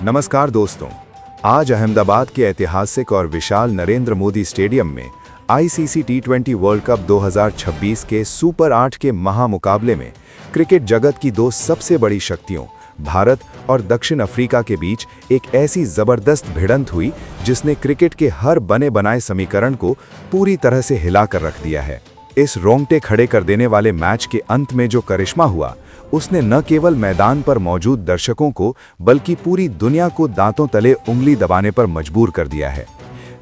नमस्कार दोस्तों, आज अहमदाबाद के ऐतिहासिक और विशाल नरेंद्र मोदी स्टेडियम में आईसीसी टी20 वर्ल्ड कप 2026 के सुपर 8 के महामुकाबले में क्रिकेट जगत की दो सबसे बड़ी शक्तियों भारत और दक्षिण अफ्रीका के बीच एक ऐसी जबरदस्त भिड़ंत हुई जिसने क्रिकेट के हर बने बनाए समीकरण को पूरी तरह से हिलाकर रख दिया है। इस रोंगटे खड़े कर देने वाले मैच के अंत में जो करिश्मा हुआ, उसने न केवल मैदान पर मौजूद दर्शकों को बल्कि पूरी दुनिया को दांतों तले उंगली दबाने पर मजबूर कर दिया है।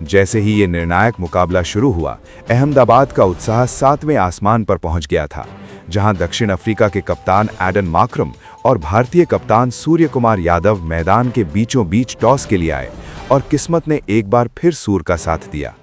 जैसे ही ये निर्णायक मुकाबला शुरू हुआ, अहमदाबाद का उत्साह 7वें आसमान पर पहुंच गया था, जहां दक्षिण अफ्रीका के कप्तान एडन मार्क्रम और भारतीय कप्तान सूर्य कुमार यादव मैदान के बीचों बीच टॉस के लिए आए और किस्मत ने एक बार फिर सूर का साथ दिया।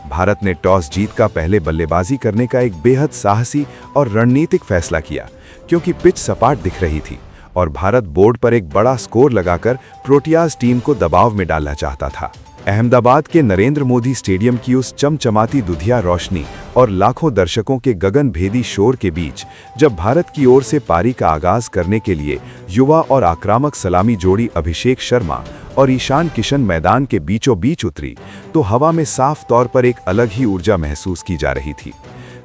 भारत ने टॉस जीतकर पहले बल्लेबाजी करने का एक बेहद साहसी और रणनीतिक फैसला किया, क्योंकि पिच सपाट दिख रही थी और भारत बोर्ड पर एक बड़ा स्कोर लगाकर प्रोटियाज टीम को दबाव में डालना चाहता था। अहमदाबाद के नरेंद्र मोदी स्टेडियम की उस चमचमाती दुधिया रोशनी और लाखों दर्शकों के गगनभेदी शोर के बीच जब भारत की ओर से पारी का आगाज करने के लिए युवा और आक्रामक सलामी जोड़ी अभिषेक शर्मा और ईशान किशन मैदान के बीचों बीच उतरी, तो हवा में साफ तौर पर एक अलग ही ऊर्जा महसूस की जा रही थी।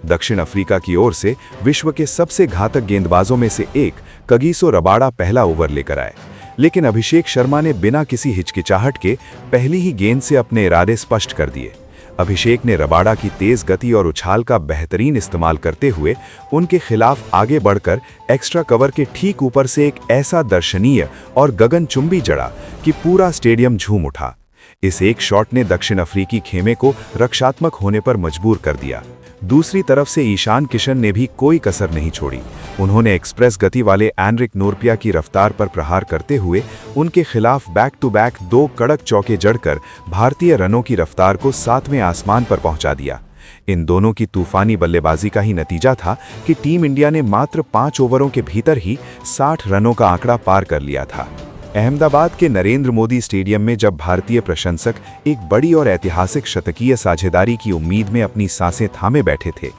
दक्षिण अफ्रीका की ओर से विश्व के सबसे घातक गेंदबाजों में से एक कगिसो रबाडा पहला ओवर लेकर आए, लेकिन अभिषेक शर्मा ने बिना किसी हिचकिचाहट के पहली ही गेंद से अपने इरादे स्पष्ट कर दिए। अभिषेक ने रबाडा की तेज गति और उछाल का बेहतरीन इस्तेमाल करते हुए उनके खिलाफ आगे बढ़कर एक्स्ट्रा कवर के ठीक ऊपर से एक ऐसा दर्शनीय और गगनचुंबी जड़ा कि पूरा स्टेडियम झूम उठा। इस एक शॉट ने दक्षिण अफ्रीकी खेमे को रक्षात्मक होने पर मजबूर कर दिया। दूसरी तरफ से ईशान किशन ने भी कोई कसर नहीं छोड़ी। उन्होंने एक्सप्रेस गति वाले एनरिक नोर्पिया की रफ्तार पर प्रहार करते हुए उनके खिलाफ बैक टू बैक 2 कड़क चौके जड़कर भारतीय रनों की रफ्तार को 7वें आसमान पर पहुंचा दिया। इन दोनों की तूफानी बल्लेबाजी का ही नतीजा था कि टीम इंडिया ने मात्र 5 ओवरों के भीतर ही 60 रनों का आंकड़ा पार कर लिया था। अहमदाबाद के नरेंद्र मोदी स्टेडियम में जब भारतीय प्रशंसक एक बड़ी और ऐतिहासिक शतकीय साझेदारी की उम्मीद में अपनी सांसें थामे बैठे थे,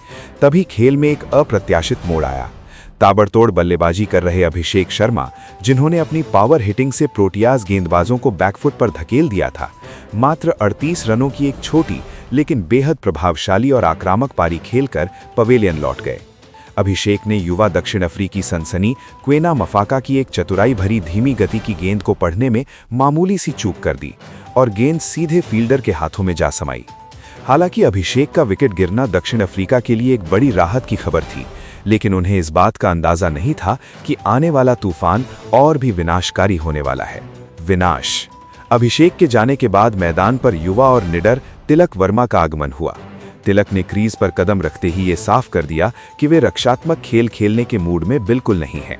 तभी खेल में एक अप्रत्याशित मोड़ आया। ताबड़तोड़ बल्लेबाजी कर रहे अभिषेक शर्मा, जिन्होंने अपनी पावर हिटिंग से प्रोटियाज गेंदबाजों को बैकफुट पर धकेल दिया था, मात्र 38 रनों की एक छोटी लेकिन बेहद प्रभावशाली और आक्रामक पारी खेलकर पवेलियन लौट गए। अभिषेक ने युवा दक्षिण अफ्रीकी सनसनी क्वेना मफाका की एक चतुराई भरी धीमी गति की गेंद को पढ़ने में मामूली सी चूक कर दी और गेंद सीधे फील्डर के हाथों में जा समाई। हालांकि अभिषेक का विकेट गिरना दक्षिण अफ्रीका के लिए एक बड़ी राहत की खबर थी, लेकिन उन्हें इस बात का अंदाजा नहीं था कि आने वाला तूफान और भी विनाशकारी होने वाला है। विनाश। अभिषेक के जाने के बाद मैदान पर युवा और निडर तिलक वर्मा का आगमन हुआ। तिलक ने क्रीज पर कदम रखते ही ये साफ कर दिया कि वे रक्षात्मक खेल खेलने के मूड में बिल्कुल नहीं हैं।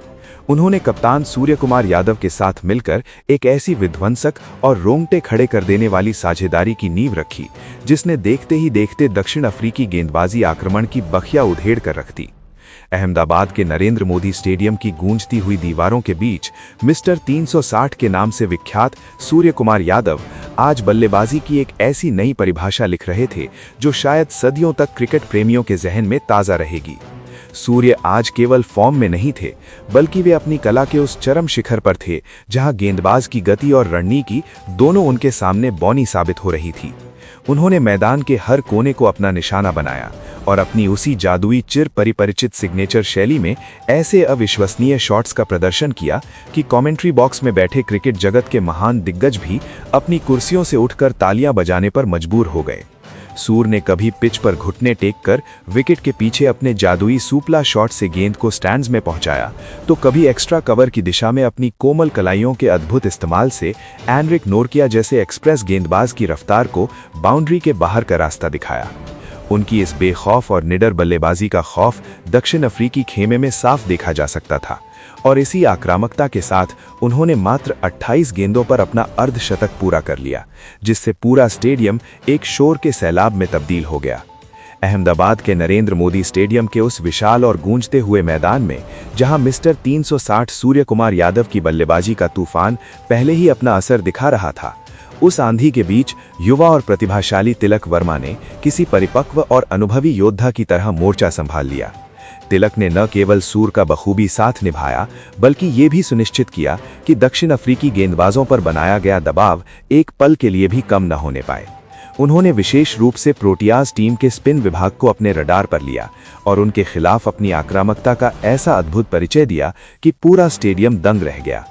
उन्होंने कप्तान सूर्य कुमार यादव के साथ मिलकर एक ऐसी विध्वंसक और रोंगटे खड़े कर देने वाली साझेदारी की नींव रखी, जिसने देखते ही देखते दक्षिण अफ्रीकी गेंदबाजी आक्रमण की बखिया उधेड़ कर रख दी। अहमदाबाद के नरेंद्र मोदी स्टेडियम की गूंजती हुई दीवारों के बीच मिस्टर 360 के नाम से विख्यात सूर्य कुमार यादव आज बल्लेबाजी की एक ऐसी नई परिभाषा लिख रहे थे जो शायद सदियों तक क्रिकेट प्रेमियों के जहन में ताज़ा रहेगी। सूर्य आज केवल फॉर्म में नहीं थे, बल्कि वे अपनी कला के उस चरम शिखर पर थे जहां गेंदबाज की गति और रणनीति दोनों उनके सामने बौनी साबित हो रही थी। उन्होंने मैदान के हर कोने को अपना निशाना बनाया और अपनी उसी जादुई चिर परिपरिचित सिग्नेचर शैली में ऐसे अविश्वसनीय शॉट्स का प्रदर्शन किया कि कमेंट्री बॉक्स में बैठे क्रिकेट जगत के महान दिग्गज भी अपनी कुर्सियों से उठकर तालियां बजाने पर मजबूर हो गए। सूर ने कभी पिच पर घुटने टेक कर विकेट के पीछे अपने जादुई सुपला शॉट से गेंद को स्टैंड्स में पहुंचाया, तो कभी एक्स्ट्रा कवर की दिशा में अपनी कोमल कलाइयों के अद्भुत इस्तेमाल से एनरिक नोर्किया जैसे एक्सप्रेस गेंदबाज की रफ्तार को बाउंड्री के बाहर का रास्ता दिखाया। उनकी इस बेखौफ और निडर बल्लेबाजी का खौफ दक्षिण अफ्रीकी खेमे में साफ देखा जा सकता था और इसी आक्रामकता के साथ उन्होंने मात्र 28 गेंदों पर अपना अर्धशतक पूरा कर लिया, जिससे पूरा स्टेडियम एक शोर के सैलाब में तब्दील हो गया। अहमदाबाद के नरेंद्र मोदी स्टेडियम के उस विशाल और गूंजते हुए मैदान में जहां मिस्टर 360 सूर्य कुमार यादव की बल्लेबाजी का तूफान पहले ही अपना असर दिखा रहा था, उस आंधी के बीच युवा और प्रतिभाशाली तिलक वर्मा ने किसी परिपक्व और अनुभवी योद्धा की तरह मोर्चा संभाल लिया। तिलक ने न केवल सूर का बखूबी साथ निभाया, बल्कि ये भी सुनिश्चित किया कि दक्षिण अफ्रीकी गेंदबाजों पर बनाया गया दबाव एक पल के लिए भी कम न होने पाए। उन्होंने विशेष रूप से प्रोटियाज टीम के स्पिन विभाग को अपने रडार पर लिया और उनके खिलाफ अपनी आक्रामकता का ऐसा अद्भुत परिचय दिया कि पूरा स्टेडियम दंग रह गया।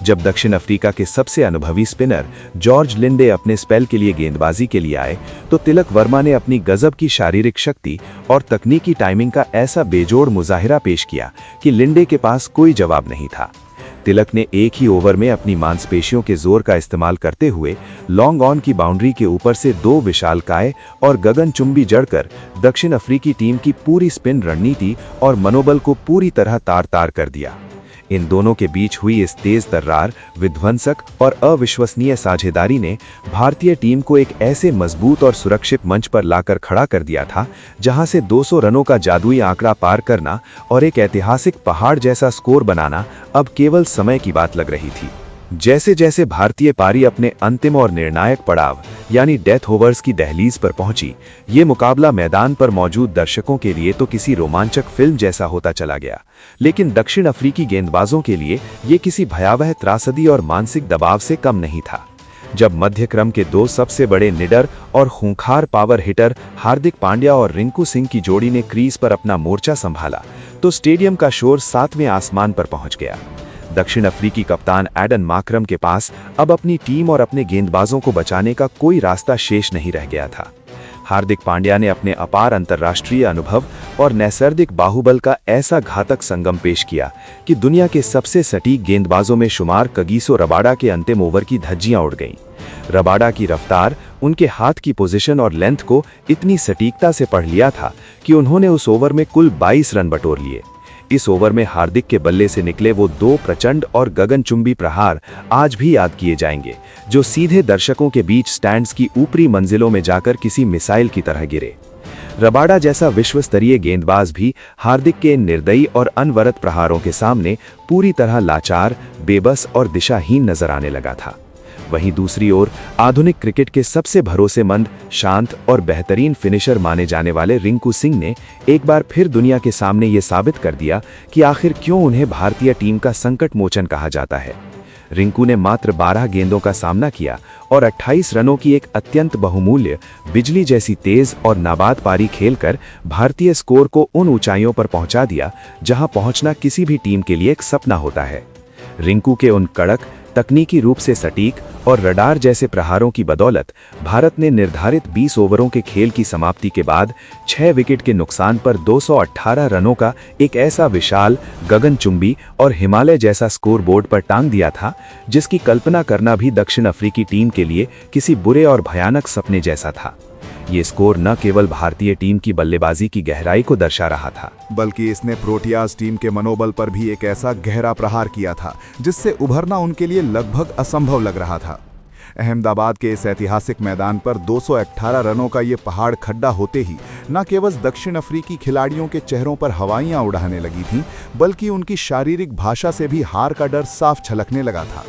जब दक्षिण अफ्रीका के सबसे अनुभवी स्पिनर जॉर्ज लिंडे अपने स्पेल के लिए गेंदबाजी के लिए आए, तो तिलक वर्मा ने अपनी गजब की शारीरिक शक्ति और तकनीकी टाइमिंग का ऐसा बेजोड़ मुजाहिरा पेश किया कि लिंडे के पास कोई जवाब नहीं था। तिलक ने एक ही ओवर में अपनी मांसपेशियों के जोर का इस्तेमाल करते हुए लॉन्ग ऑन की बाउंड्री के ऊपर से 2 विशालकाय और गगनचुंबी जड़कर दक्षिण अफ्रीकी टीम की पूरी स्पिन रणनीति और मनोबल को पूरी तरह तार-तार कर दिया। इन दोनों के बीच हुई इस तेज तर्रार, विध्वंसक और अविश्वसनीय साझेदारी ने भारतीय टीम को एक ऐसे मजबूत और सुरक्षित मंच पर लाकर खड़ा कर दिया था, जहां से 200 रनों का जादुई आंकड़ा पार करना और एक ऐतिहासिक पहाड़ जैसा स्कोर बनाना अब केवल समय की बात लग रही थी। जैसे जैसे भारतीय पारी अपने अंतिम और निर्णायक पड़ाव यानी डेथ ओवर्स की दहलीज पर पहुंची, ये मुकाबला मैदान पर मौजूद दर्शकों के लिए तो किसी रोमांचक फिल्म जैसा होता चला गया, लेकिन दक्षिण अफ्रीकी गेंदबाजों के लिए ये किसी भयावह त्रासदी और मानसिक दबाव से कम नहीं था। जब मध्य क्रम के 2 सबसे बड़े निडर और खूंखार पावर हिटर हार्दिक पांड्या और रिंकू सिंह की जोड़ी ने क्रीज पर अपना मोर्चा संभाला, तो स्टेडियम का शोर 7वें आसमान पर पहुंच गया। दक्षिण अफ्रीकी कप्तान एडन मार्क्रम के पास अब अपनी टीम और अपने गेंदबाजों को बचाने का कोई रास्ता शेष नहीं रह गया था। हार्दिक पांड्या ने अपने अपार अंतर्राष्ट्रीय अनुभव और नैसर्गिक बाहुबल का ऐसा घातक संगम पेश किया कि दुनिया के सबसे सटीक गेंदबाजों में शुमार कगिसो रबाडा के अंतिम ओवर की धज्जियां उड़ गईं। रबाडा की रफ्तार, उनके हाथ की पोजीशन और लेंथ को इतनी सटीकता से पढ़ लिया था कि उन्होंने उस ओवर में कुल 22 रन बटोर लिए। इस ओवर में हार्दिक के बल्ले से निकले वो 2 प्रचंड और गगनचुंबी प्रहार आज भी याद किए जाएंगे, जो सीधे दर्शकों के बीच स्टैंड्स की ऊपरी मंजिलों में जाकर किसी मिसाइल की तरह गिरे। रबाडा जैसा विश्व स्तरीय गेंदबाज भी हार्दिक के निर्दयी और अनवरत प्रहारों के सामने पूरी तरह लाचार, बेबस और दिशाहीन नजर आने लगा था। वहीं दूसरी ओर आधुनिक क्रिकेट के सबसे भरोसेमंद, शांत और बेहतरीन फिनिशर माने जाने वाले रिंकू सिंह ने एक बार फिर दुनिया के सामने ये साबित कर दिया कि आखिर क्यों उन्हें भारतीय टीम का संकट मोचन कहा जाता है। रिंकू ने मात्र 12 गेंदों का सामना किया और 28 रनों की एक अत्यंत बहुमूल्य, बिजली जैसी तेज और नाबाद पारी खेलकर भारतीय स्कोर को उन ऊंचाइयों पर पहुंचा दिया जहां पहुंचना किसी भी टीम के लिए एक सपना होता है। रिंकू के उन कड़क, तकनीकी रूप से सटीक और रडार जैसे प्रहारों की बदौलत भारत ने निर्धारित 20 ओवरों के खेल की समाप्ति के बाद 6 विकेट के नुकसान पर 218 रनों का एक ऐसा विशाल, गगनचुंबी और हिमालय जैसा स्कोर बोर्ड पर टांग दिया था, जिसकी कल्पना करना भी दक्षिण अफ्रीकी टीम के लिए किसी बुरे और भयानक सपने जैसा था। ये स्कोर न केवल भारतीय टीम की बल्लेबाजी की गहराई को दर्शा रहा था, बल्कि इसने प्रोटियाज टीम के मनोबल पर भी एक ऐसा गहरा प्रहार किया था जिससे उभरना उनके लिए लगभग असंभव लग रहा था। अहमदाबाद के इस ऐतिहासिक मैदान पर 218 रनों का ये पहाड़ खड्डा होते ही न केवल दक्षिण अफ्रीकी खिलाड़ियों के चेहरों पर हवाइयां उड़ाने लगी थीं, बल्कि उनकी शारीरिक भाषा से भी हार का डर साफ झलकने लगा था।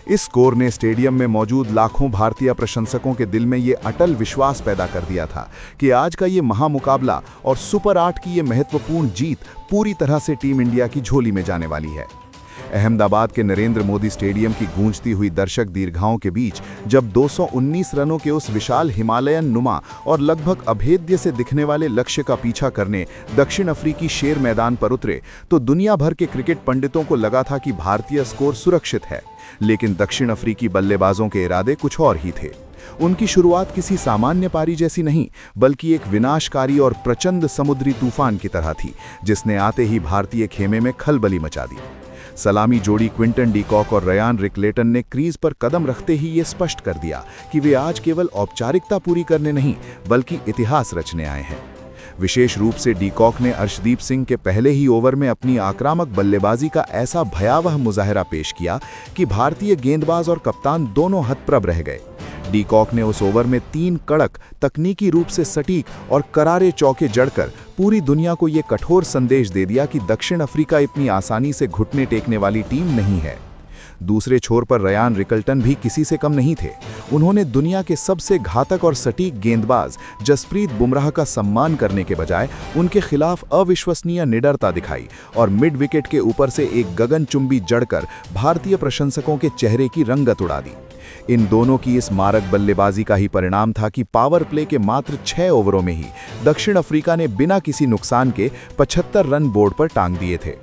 इस स्कोर ने स्टेडियम में मौजूद लाखों भारतीय प्रशंसकों के दिल में ये अटल विश्वास पैदा कर दिया था कि आज का ये महामुकाबला और सुपर 8 की ये महत्वपूर्ण जीत पूरी तरह से टीम इंडिया की झोली में जाने वाली है। अहमदाबाद के नरेंद्र मोदी स्टेडियम की गूंजती हुई दर्शक दीर्घाओं के बीच जब 219 रनों के उस विशाल हिमालयन नुमा और लगभग अभेद्य से दिखने वाले लक्ष्य का पीछा करने दक्षिण अफ्रीकी शेर मैदान पर उतरे, तो दुनिया भर के क्रिकेट पंडितों को लगा था कि भारतीय स्कोर सुरक्षित है। लेकिन दक्षिण अफ्रीकी बल्लेबाजों के इरादे कुछ और ही थे। उनकी शुरुआत किसी सामान्य पारी जैसी नहीं, बल्कि एक विनाशकारी और प्रचंड समुद्री तूफान की तरह थी, जिसने आते ही भारतीय खेमे में खलबली मचा दी। सलामी जोड़ी क्विंटन डी कॉक और रयान रिकलेटन ने क्रीज पर कदम रखते ही ये स्पष्ट कर दिया कि वे आज केवल औपचारिकता पूरी करने नहीं, बल्कि इतिहास रचने आए हैं। विशेष रूप से डी कॉक ने अर्शदीप सिंह के पहले ही ओवर में अपनी आक्रामक बल्लेबाजी का ऐसा भयावह मुजाहिरा पेश किया कि भारतीय गेंदबाज और कप्तान दोनों हतप्रभ रह गए। डी कॉक ने उस ओवर में 3 कड़क, तकनीकी रूप से सटीक और करारे चौके जड़कर पूरी दुनिया को ये कठोर संदेश दे दिया कि दक्षिण अफ्रीका इतनी आसानी से घुटने टेकने वाली टीम नहीं है। दूसरे छोर पर रयान रिकल्टन भी किसी से कम नहीं थे। उन्होंने दुनिया के सबसे घातक और सटीक गेंदबाज जसप्रीत बुमराह का सम्मान करने के बजाय उनके खिलाफ अविश्वसनीय निडरता दिखाई और मिड विकेट के ऊपर से एक गगनचुंबी जड़कर भारतीय प्रशंसकों के चेहरे की रंगत उड़ा दी। इन दोनों की इस मारक बल्लेबाजी का ही परिणाम था कि पावर प्ले के मात्र 6 ओवरों में ही दक्षिण अफ्रीका ने बिना किसी नुकसान के 75 रन बोर्ड पर टांग दिए थे।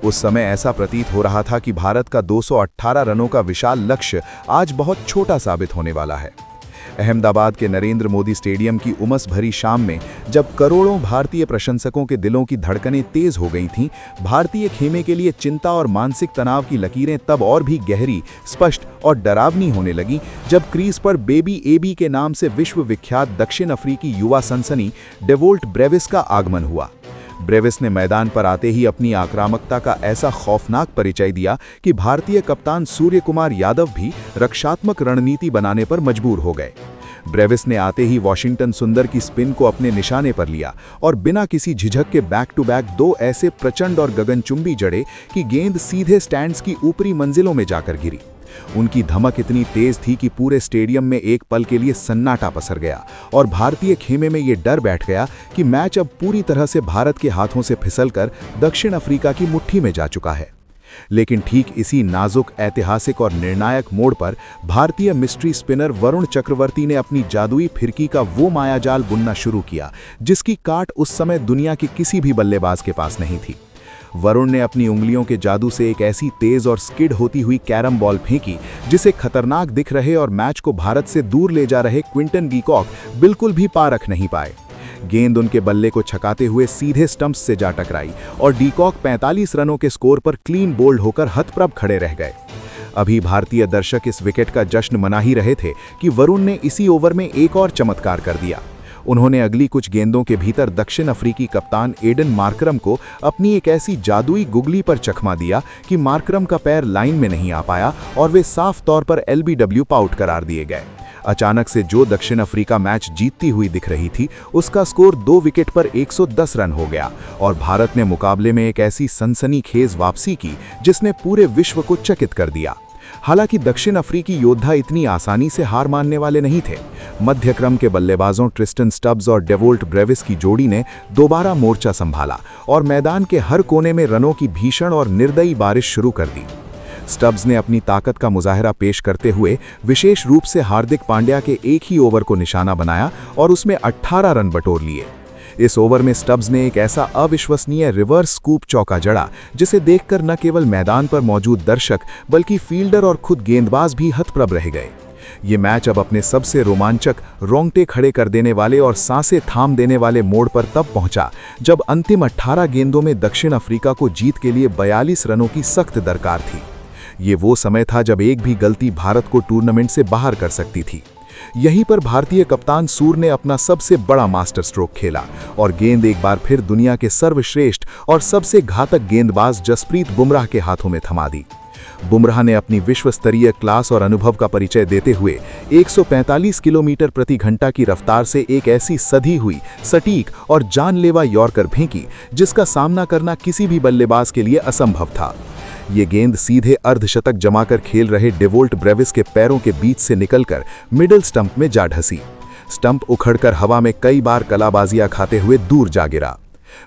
उस समय ऐसा प्रतीत हो रहा था कि भारत का 218 रनों का विशाल लक्ष्य आज बहुत छोटा साबित होने वाला है। अहमदाबाद के नरेंद्र मोदी स्टेडियम की उमस भरी शाम में जब करोड़ों भारतीय प्रशंसकों के दिलों की धड़कनें तेज हो गई थीं, भारतीय खेमे के लिए चिंता और मानसिक तनाव की लकीरें तब और भी गहरी, स्पष्ट और डरावनी होने लगी जब क्रीज पर बेबी एबी के नाम से विश्व विख्यात दक्षिण अफ्रीकी युवा सनसनी डेवोल्ट ब्रेविस का आगमन हुआ। ब्रेविस ने मैदान पर आते ही अपनी आक्रामकता का ऐसा खौफनाक परिचय दिया कि भारतीय कप्तान सूर्य कुमार यादव भी रक्षात्मक रणनीति बनाने पर मजबूर हो गए। ब्रेविस ने आते ही वॉशिंगटन सुंदर की स्पिन को अपने निशाने पर लिया और बिना किसी झिझक के बैक टू बैक 2 ऐसे प्रचंड और गगनचुंबी जड़े कि गेंद सीधे स्टैंड्स की ऊपरी मंजिलों में जाकर गिरी। उनकी धमक इतनी तेज थी कि पूरे स्टेडियम में एक पल के लिए सन्नाटा पसर गया और भारतीय खेमे में ये डर बैठ गया कि मैच अब पूरी तरह से भारत के हाथों से फिसलकर दक्षिण अफ्रीका की मुट्ठी में जा चुका है। लेकिन ठीक इसी नाजुक, ऐतिहासिक और निर्णायक मोड़ पर भारतीय मिस्ट्री स्पिनर वरुण चक्रवर्ती ने अपनी जादुई फिरकी का वो मायाजाल बुनना शुरू किया जिसकी काट उस समय दुनिया के किसी भी बल्लेबाज के पास नहीं थी। वरुण ने अपनी उंगलियों के जादू से एक ऐसी तेज और स्किड होती हुई कैरम बॉल फेंकी जिसे खतरनाक दिख रहे और मैच को भारत से दूर ले जा रहे क्विंटन डीकॉक बिल्कुल भी पा रख नहीं पाए। गेंद उनके बल्ले को छकाते हुए सीधे स्टंप्स से जा टकराई और डीकॉक 45 रनों के स्कोर पर क्लीन बोल्ड होकर हतप्रभ खड़े रह गए। अभी भारतीय दर्शक इस विकेट का जश्न मना ही रहे थे कि वरुण ने इसी ओवर में एक और चमत्कार कर दिया। उन्होंने अगली कुछ गेंदों के भीतर दक्षिण अफ्रीकी कप्तान एडन मार्करम को अपनी एक ऐसी जादुई गुगली पर चकमा दिया कि मार्करम का पैर लाइन में नहीं आ पाया और वे साफ तौर पर LBW आउट करार दिए गए। अचानक से जो दक्षिण अफ्रीका मैच जीतती हुई दिख रही थी उसका स्कोर 2 विकेट पर 110 रन हो गया और भारत ने मुकाबले में एक ऐसी सनसनीखेज वापसी की जिसने पूरे विश्व को चकित कर दिया। हालांकि दक्षिण अफ्रीकी योद्धा इतनी आसानी से हार मानने वाले नहीं थे। मध्यक्रम के बल्लेबाजों ट्रिस्टन स्टब्स और डेवोल्ट ब्रेविस की जोड़ी ने दोबारा मोर्चा संभाला और मैदान के हर कोने में रनों की भीषण और निर्दयी बारिश शुरू कर दी। स्टब्स ने अपनी ताकत का मुजाहरा पेश करते हुए विशेष रूप से हार्दिक पांड्या के एक ही ओवर को निशाना बनाया और उसमें 18 रन बटोर लिए। इस ओवर में स्टब्स ने एक ऐसा अविश्वसनीय रिवर्स स्कूप चौका जड़ा जिसे देखकर न केवल मैदान पर मौजूद दर्शक बल्कि फील्डर और खुद गेंदबाज भी हतप्रभ रह गए। ये मैच अब अपने सबसे रोमांचक, रोंगटे खड़े कर देने वाले और सांसें थाम देने वाले मोड़ पर तब पहुंचा जब अंतिम 18 गेंदों में दक्षिण अफ्रीका को जीत के लिए 42 रनों की सख्त दरकार थी। ये वो समय था जब एक भी गलती भारत को टूर्नामेंट से बाहर कर सकती थी। यहीं पर भारतीय कप्तान सूर ने अपना सबसे बड़ा मास्टर स्ट्रोक खेला और गेंद एक बार फिर दुनिया के सर्वश्रेष्ठ और सबसे घातक गेंदबाज जसप्रीत बुमराह के हाथों में थमा दी। बुमराह ने अपनी विश्व स्तरीय क्लास और अनुभव का परिचय देते हुए 145 किलोमीटर प्रति घंटा की रफ्तार से एक ऐसी सधी हुई, सटीक और जानलेवा यॉर्कर फेंकी जिसका सामना करना किसी भी बल्लेबाज के लिए असंभव था। ये गेंद सीधे अर्धशतक जमाकर खेल रहे डेवोल्ट ब्रेविस के पैरों के बीच से निकलकर मिडिल स्टंप में जा ढसी। स्टंप उखड़कर हवा में कई बार कलाबाजियां खाते हुए दूर जा गिरा।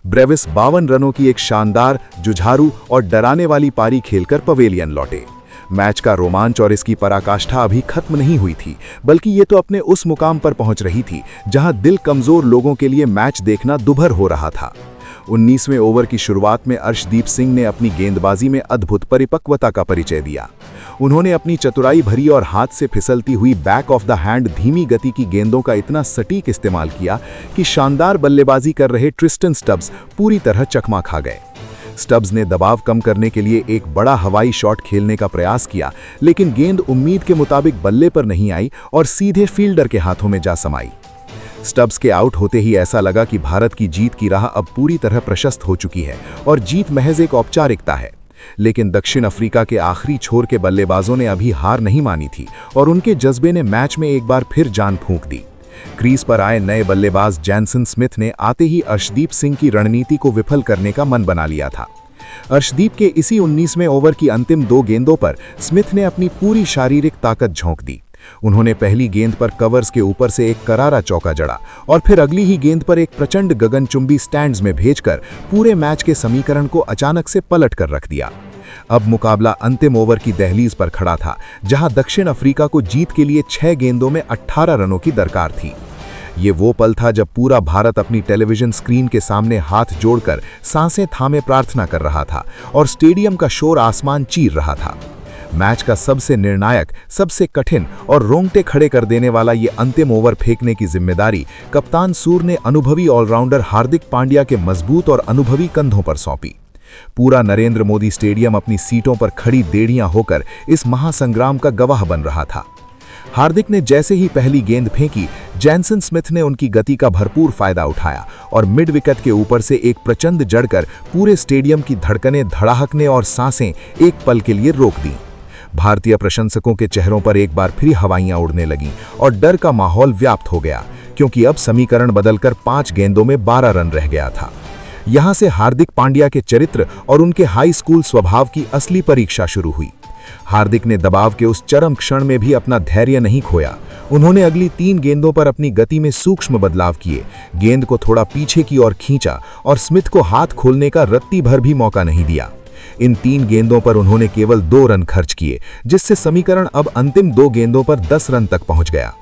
ब्रेविस 52 रनों की एक शानदार, जुझारू और डराने वाली पारी खेलकर पवेलियन लौटे। मैच का रोमांच और इसकी पराकाष्ठा अभी खत्म नहीं हुई थी, बल्कि ये तो अपने उस मुकाम पर पहुंच रही थी जहां दिल कमजोर लोगों के लिए मैच देखना दुभर हो रहा था। 19वें ओवर की शुरुआत में अर्शदीप सिंह ने अपनी गेंदबाजी में अद्भुत परिपक्वता का परिचय दिया। उन्होंने अपनी चतुराई भरी और हाथ से फिसलती हुई बैक ऑफ द हैंड धीमी गति की गेंदों का इतना सटीक इस्तेमाल किया कि शानदार बल्लेबाजी कर रहे ट्रिस्टन स्टब्स पूरी तरह चकमा खा गए। स्टब्स ने दबाव कम करने के लिए एक बड़ा हवाई शॉट खेलने का प्रयास किया, लेकिन गेंद उम्मीद के मुताबिक बल्ले पर नहीं आई और सीधे फील्डर के हाथों में जा समाई। स्टब्स के आउट होते ही ऐसा लगा कि भारत की जीत की राह अब पूरी तरह प्रशस्त हो चुकी है और जीत महज एक औपचारिकता है। लेकिन दक्षिण अफ्रीका के आखिरी छोर के बल्लेबाजों ने अभी हार नहीं मानी थी और उनके जज्बे ने मैच में एक बार फिर जान फूंक दी। क्रीज पर आए नए बल्लेबाज जैनसन स्मिथ ने आते ही अर्शदीप सिंह की रणनीति को विफल करने का मन बना लिया था। अर्शदीप के इसी 19वें ओवर की अंतिम 2 गेंदों पर स्मिथ ने अपनी पूरी शारीरिक ताकत झोंक दी। उन्होंने पहली गेंद पर कवर्स के ऊपर से एक करारा चौका जड़ा और फिर अगली ही गेंद पर एक प्रचंड गगनचुंबी स्टैंड्स में भेजकर पूरे मैच के समीकरण को अचानक से पलट कर रख दिया। अब मुकाबला अंतिम ओवर की दहलीज पर खड़ा था, जहां दक्षिण अफ्रीका को जीत के लिए 6 गेंदों में 18 रनों की दरकार थी। ये वो पल था जब पूरा भारत अपनी टेलीविजन स्क्रीन के सामने हाथ जोड़कर सांसें थामे प्रार्थना कर रहा था और स्टेडियम का शोर आसमान चीर रहा था। मैच का सबसे निर्णायक, सबसे कठिन और रोंगटे खड़े कर देने वाला ये अंतिम ओवर फेंकने की जिम्मेदारी कप्तान सूर ने अनुभवी ऑलराउंडर हार्दिक पांड्या के मजबूत और अनुभवी कंधों पर सौंपी। पूरा नरेंद्र मोदी स्टेडियम अपनी सीटों पर खड़ी देड़ियां होकर इस महासंग्राम का गवाह बन रहा था। हार्दिक ने जैसे ही पहली गेंद फेंकी, जैनसन स्मिथ ने उनकी गति का भरपूर फायदा उठाया और मिड विकेट के ऊपर से एक प्रचंड जड़कर पूरे स्टेडियम की धड़कनें धड़ाहकने और सांसें एक पल के लिए रोक दी। भारतीय प्रशंसकों के चेहरों पर एक बार फिर हवाइयां उड़ने लगीं और डर का माहौल व्याप्त हो गया, क्योंकि अब समीकरण बदलकर 5 गेंदों में 12 रन रह गया था। यहां से हार्दिक पांड्या के चरित्र और उनके हाई स्कूल स्वभाव की असली परीक्षा शुरू हुई। हार्दिक ने दबाव के उस चरम क्षण में भी अपना धैर्य नहीं खोया। उन्होंने अगली 3 गेंदों पर अपनी गति में सूक्ष्म बदलाव किए, गेंद को थोड़ा पीछे की ओर खींचा और स्मिथ को हाथ खोलने का रत्ती भर भी मौका नहीं दिया। इन 3 गेंदों पर उन्होंने केवल 2 रन खर्च किए, जिससे समीकरण अब अंतिम 2 गेंदों पर 10 रन तक पहुंच गया।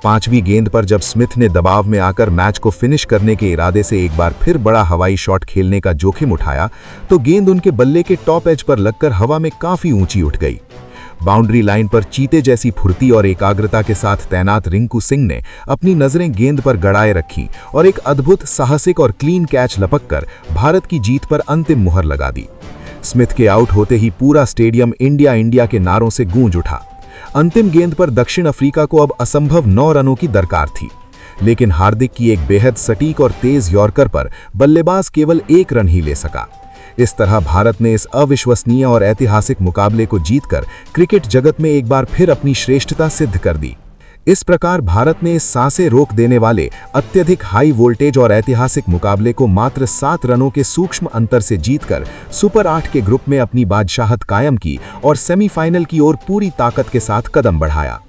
5वीं गेंद पर जब स्मिथ ने दबाव में आकर मैच को फिनिश करने के इरादे से एक बार फिर बड़ा हवाई शॉट खेलने का जोखिम उठाया, तो गेंद उनके बल्ले के टॉप एज पर लगकर हवा में काफी ऊंची उठ गई। बाउंड्री लाइन पर चीते जैसी फुर्ती और एकाग्रता के साथ तैनात रिंकू सिंह ने अपनी नजरें गेंद पर गड़ाए रखी और एक अद्भुत, साहसिक और क्लीन कैच लपककर भारत की जीत पर अंतिम मुहर लगा दी। स्मिथ के आउट होते ही पूरा स्टेडियम इंडिया इंडिया के नारों से गूंज उठा। अंतिम गेंद पर दक्षिण अफ्रीका को अब असंभव 9 रनों की दरकार थी, लेकिन हार्दिक की एक बेहद सटीक और तेज यॉर्कर पर बल्लेबाज केवल 1 रन ही ले सका। इस तरह भारत ने इस अविश्वसनीय और ऐतिहासिक मुकाबले को जीतकर क्रिकेट जगत में एक बार फिर अपनी श्रेष्ठता सिद्ध कर दी। इस प्रकार भारत ने इस सांसें रोक देने वाले अत्यधिक हाई वोल्टेज और ऐतिहासिक मुकाबले को मात्र 7 रनों के सूक्ष्म अंतर से जीतकर सुपर 8 के ग्रुप में अपनी बादशाहत कायम की और सेमीफाइनल की ओर पूरी ताकत के साथ कदम बढ़ाया।